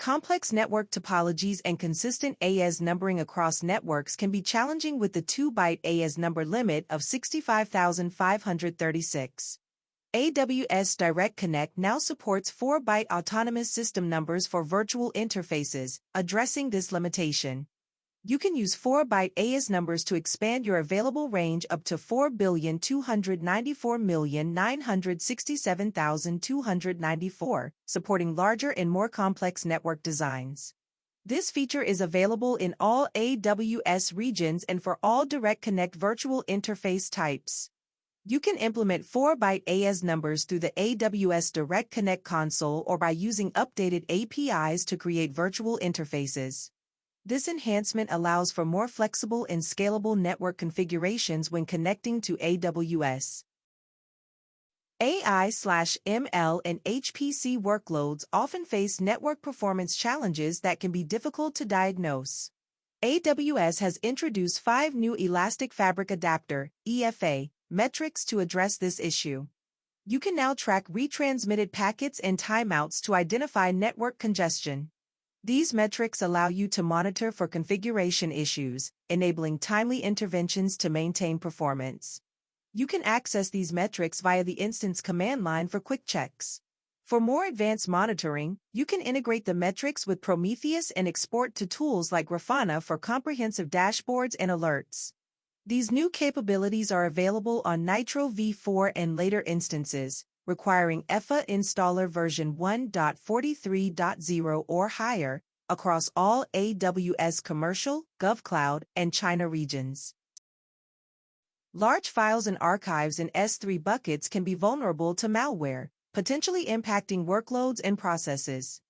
Complex network topologies and consistent AES numbering across networks can be challenging with the 2-byte AES number limit of 65,536. AWS Direct Connect now supports 4-byte autonomous system numbers for virtual interfaces, addressing this limitation. You can use 4-byte AES numbers to expand your available range up to 4,294,967,294, supporting larger and more complex network designs. This feature is available in all AWS regions and for all Direct Connect virtual interface types. You can implement 4-byte AES numbers through the AWS Direct Connect console or by using updated APIs to create virtual interfaces. This enhancement allows for more flexible and scalable network configurations when connecting to AWS. AI/ML and HPC workloads often face network performance challenges that can be difficult to diagnose. AWS has introduced 5 new Elastic Fabric Adapter (EFA) metrics to address this issue. You can now track retransmitted packets and timeouts to identify network congestion. These metrics allow you to monitor for configuration issues, enabling timely interventions to maintain performance. You can access these metrics via the instance command line for quick checks. For more advanced monitoring, you can integrate the metrics with Prometheus and export to tools like Grafana for comprehensive dashboards and alerts. These new capabilities are available on Nitro v4 and later instances, requiring EFA installer version 1.43.0 or higher, across all AWS commercial, GovCloud, and China regions. Large files and archives in S3 buckets can be vulnerable to malware, potentially impacting workloads and processes.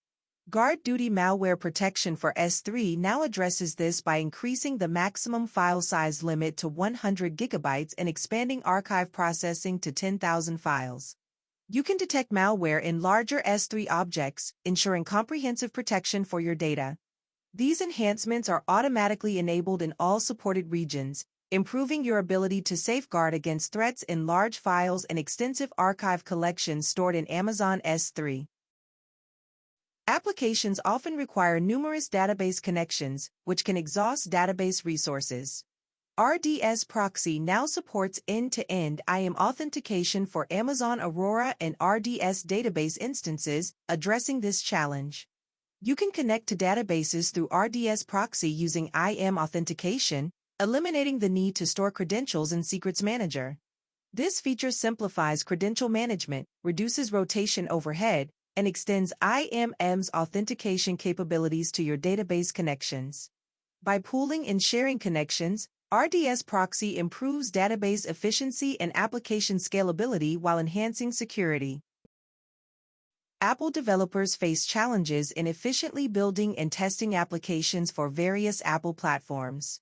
GuardDuty malware protection for S3 now addresses this by increasing the maximum file size limit to 100 GB and expanding archive processing to 10,000 files. You can detect malware in larger S3 objects, ensuring comprehensive protection for your data. These enhancements are automatically enabled in all supported regions, improving your ability to safeguard against threats in large files and extensive archive collections stored in Amazon S3. Applications often require numerous database connections, which can exhaust database resources. RDS Proxy now supports end-to-end IAM authentication for Amazon Aurora and RDS database instances, addressing this challenge. You can connect to databases through RDS Proxy using IAM authentication, eliminating the need to store credentials in Secrets Manager. This feature simplifies credential management, reduces rotation overhead, and extends IAM's authentication capabilities to your database connections. By pooling and sharing connections, RDS Proxy improves database efficiency and application scalability while enhancing security. Apple developers face challenges in efficiently building and testing applications for various Apple platforms.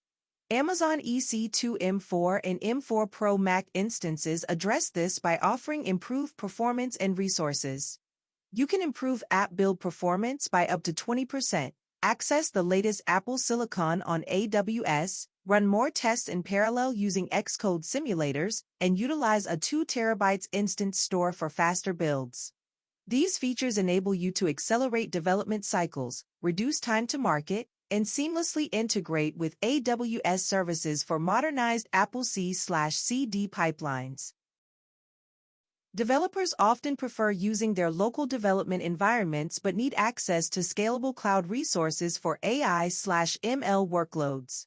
Amazon EC2 M4 and M4 Pro Mac instances address this by offering improved performance and resources. You can improve app build performance by up to 20%, access the latest Apple Silicon on AWS, run more tests in parallel using Xcode simulators, and utilize a 2 TB instance store for faster builds. These features enable you to accelerate development cycles, reduce time to market, and seamlessly integrate with AWS services for modernized Apple C/CD pipelines. Developers often prefer using their local development environments but need access to scalable cloud resources for AI/ML workloads.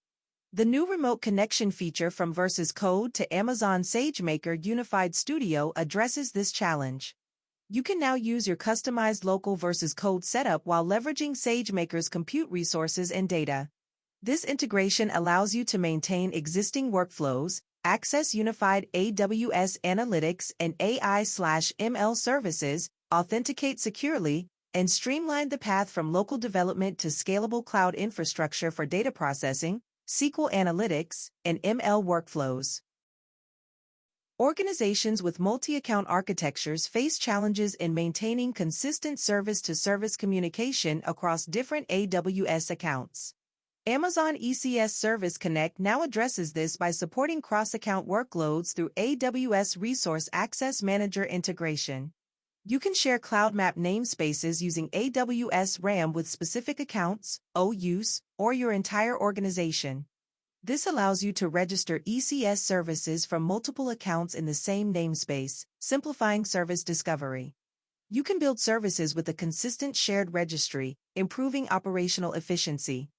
The new remote connection feature from Versus Code to Amazon SageMaker Unified Studio addresses this challenge. You can now use your customized local Versus Code setup while leveraging SageMaker's compute resources and data. This integration allows you to maintain existing workflows, access unified AWS analytics and AI/ML services, authenticate securely, and streamline the path from local development to scalable cloud infrastructure for data processing, SQL analytics, and ML workflows. Organizations with multi-account architectures face challenges in maintaining consistent service-to-service communication across different AWS accounts. Amazon ECS Service Connect now addresses this by supporting cross-account workloads through AWS Resource Access Manager integration. You can share Cloud Map namespaces using AWS RAM with specific accounts, OUs, or your entire organization. This allows you to register ECS services from multiple accounts in the same namespace, simplifying service discovery. You can build services with a consistent shared registry, improving operational efficiency.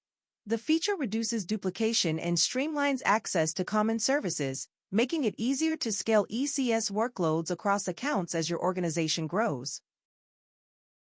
The feature reduces duplication and streamlines access to common services, making it easier to scale ECS workloads across accounts as your organization grows.